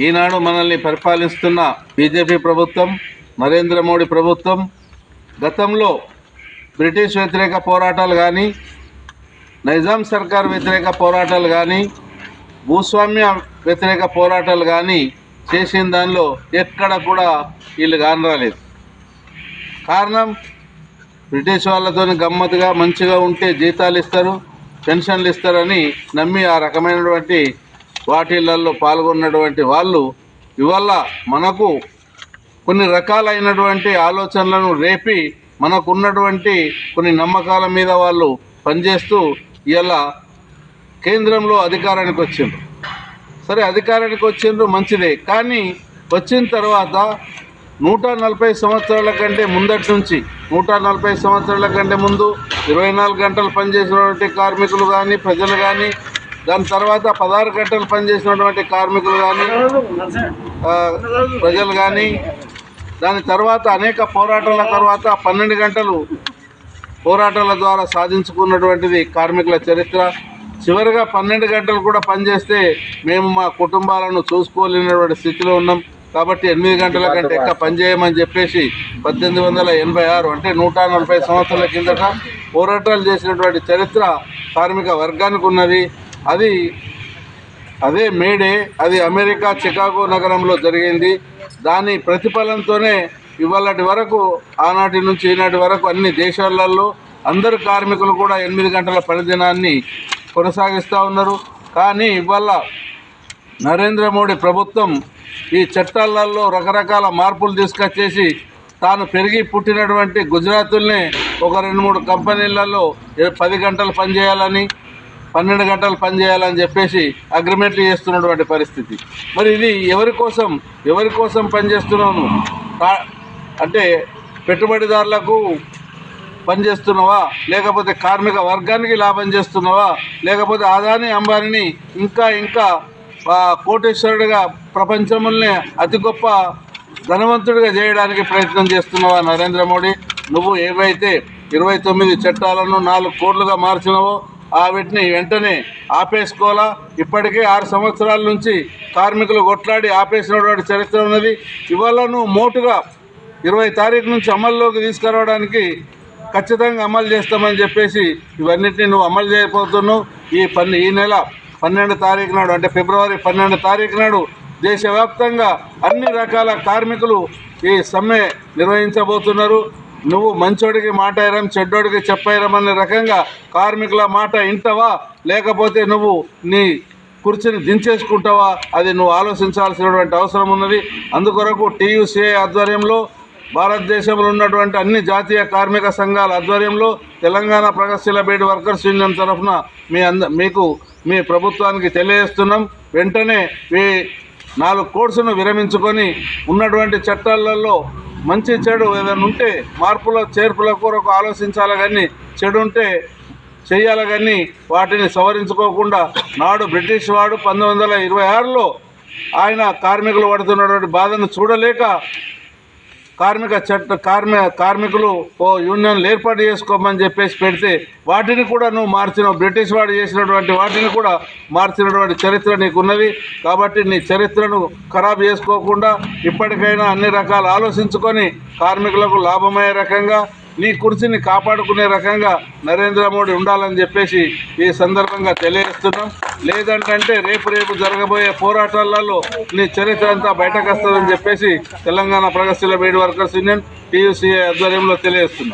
ఈనాడు మనల్ని పరిపాలిస్తున్న బీజేపీ ప్రభుత్వం, నరేంద్ర మోడీ ప్రభుత్వం గతంలో బ్రిటిష్ వ్యతిరేక పోరాటాలు కానీ, నైజాం సర్కార్ వ్యతిరేక పోరాటాలు కానీ, భూస్వామ్య వ్యతిరేక పోరాటాలు కానీ చేసిన దానిలో ఎక్కడ కూడా వీళ్ళు కానరాలేదు. కారణం, బ్రిటిష్ వాళ్ళతో గమ్మత్తుగా మంచిగా ఉంటే జీతాలు ఇస్తారు, పెన్షన్లు ఇస్తారని నమ్మి ఆ రకమైనటువంటి వాటిలలో పాల్గొన్నటువంటి వాళ్ళు ఇవాళ మనకు కొన్ని రకాలైనటువంటి ఆలోచనలను రేపి మనకున్నటువంటి కొన్ని నమ్మకాల మీద వాళ్ళు పనిచేస్తూ ఇలా కేంద్రంలో అధికారానికి వచ్చిండ్రు. సరే, అధికారానికి వచ్చిండ్రు, మంచిదే. కానీ వచ్చిన తర్వాత 140 సంవత్సరాల కంటే ముందటి నుంచి 140 సంవత్సరాల కంటే ముందు 24 గంటలు పనిచేసినటువంటి కార్మికులు కానీ, ప్రజలు కానీ, దాని తర్వాత 16 గంటలు పనిచేసినటువంటి కార్మికులు కానీ, ప్రజలు కానీ, దాని తర్వాత అనేక పోరాటాల తర్వాత 12 గంటలు పోరాటాల ద్వారా సాధించుకున్నటువంటిది కార్మికుల చరిత్ర. చివరిగా 12 గంటలు కూడా పనిచేస్తే మేము మా కుటుంబాలను చూసుకోలేనటువంటి స్థితిలో ఉన్నాం. కాబట్టి 8 గంటల కంటే ఎక్కువ పనిచేయమని చెప్పేసి 1886 అంటే 140 సంవత్సరాల కిందట పోరాటాలు చేసినటువంటి చరిత్ర కార్మిక వర్గానికి ఉన్నది. అదే మేడే, అది అమెరికా చికాగో నగరంలో జరిగింది. దాని ప్రతిఫలంతోనే ఇవాళటి వరకు, ఆనాటి నుంచి ఈనాటి వరకు అన్ని దేశాలలో అందరు కార్మికులు కూడా 8 గంటల పనిదినాన్ని కొనసాగిస్తూ ఉన్నారు. కానీ ఇవాళ నరేంద్ర మోడీ ప్రభుత్వం ఈ చట్టాలలో రకరకాల మార్పులు తీసుకొచ్చేసి తాను పెరిగి పుట్టినటువంటి గుజరాతుల్ని ఒక 2-3 కంపెనీలలో 10 గంటలు పనిచేయాలని, 12 గంటలు పనిచేయాలని చెప్పేసి అగ్రిమెంట్లు చేస్తున్నటువంటి పరిస్థితి. మరి ఇది ఎవరి కోసం పనిచేస్తున్నాము అంటే పెట్టుబడిదారులకు పనిచేస్తున్నావా, లేకపోతే కార్మిక వర్గానికి లాభం చేస్తున్నావా, లేకపోతే అదానీ అంబానీని ఇంకా కోటేశ్వరుడిగా ప్రపంచంలోనే అతి గొప్ప ధనవంతుడిగా చేయడానికి ప్రయత్నం చేస్తున్నావా నరేంద్ర మోడీ? నువ్వు ఏవైతే 29 చట్టాలను 4 కోట్లుగా మార్చినవో వీటిని వెంటనే ఆపేసుకోవాలా. ఇప్పటికే 6 సంవత్సరాల నుంచి కార్మికులు కొట్లాడి ఆపేసినటువంటి చరిత్ర ఉన్నది. ఇవాళ నువ్వు మోటుగా 20 తారీఖు నుంచి అమల్లోకి తీసుకురావడానికి ఖచ్చితంగా అమలు చేస్తామని చెప్పేసి ఇవన్నిటిని నువ్వు అమలు చేయబోతున్నావు. ఈ నెల 12 తారీఖు నాడు, అంటే ఫిబ్రవరి 12 తారీఖు నాడు దేశవ్యాప్తంగా అన్ని రకాల కార్మికులు ఈ సమ్మె నిర్వహించబోతున్నారు. నువ్వు మంచోడికి మాట ఇరం, చెడ్డోడికి చెప్పైరమనే రకంగా కార్మికుల మాట వింటావా, లేకపోతే నువ్వు నీ కుర్చీని దించేసుకుంటావా? అది నువ్వు ఆలోచించాల్సినటువంటి అవసరం ఉన్నది. అందుకొరకు TUCI ఆధ్వర్యంలో, భారతదేశంలో ఉన్నటువంటి అన్ని జాతీయ కార్మిక సంఘాల ఆధ్వర్యంలో తెలంగాణ ప్రగతిశీల బీడీ వర్కర్స్ యూనియన్ తరఫున మీ ప్రభుత్వానికి తెలియజేస్తున్నాం. వెంటనే ఈ 4 కోర్సును విరమించుకొని ఉన్నటువంటి చట్టాలలో మంచి చెడు ఏదైనా ఉంటే మార్పుల చేర్పుల కొరకు ఆలోచించాలి, కానీ చెడు ఉంటే చేయాలి, కానీ వాటిని సవరించుకోకుండా నాడు బ్రిటిష్ వాడు 1926లో ఆయన కార్మికులు పడుతున్నటువంటి బాధను చూడలేక కార్మికులు యూనియన్లు ఏర్పాటు చేసుకోమని చెప్పేసి పెడితే వాటిని కూడా నువ్వు మార్చినావు. బ్రిటిష్ వాడు చేసినటువంటి వాటిని కూడా మార్చినటువంటి చరిత్ర నీకున్నది. కాబట్టి నీ చరిత్రను ఖరాబ్ చేసుకోకుండా ఇప్పటికైనా అన్ని రకాలు ఆలోచించుకొని కార్మికులకు లాభమయ్యే రకంగా, నీ కుర్చీని కాపాడుకునే రకంగా నరేంద్ర మోడీ ఉండాలని చెప్పేసి ఈ సందర్భంగా తెలియజేస్తున్నాం. లేదంటే రేపు జరగబోయే పోరాటాలలో నీ చరిత్ర అంతా బయటకు వస్తుందని చెప్పేసి తెలంగాణ ప్రగతిశీల బీడీ వర్కర్స్ యూనియన్ TUCI ఆధ్వర్యంలో తెలియజేస్తున్నాం.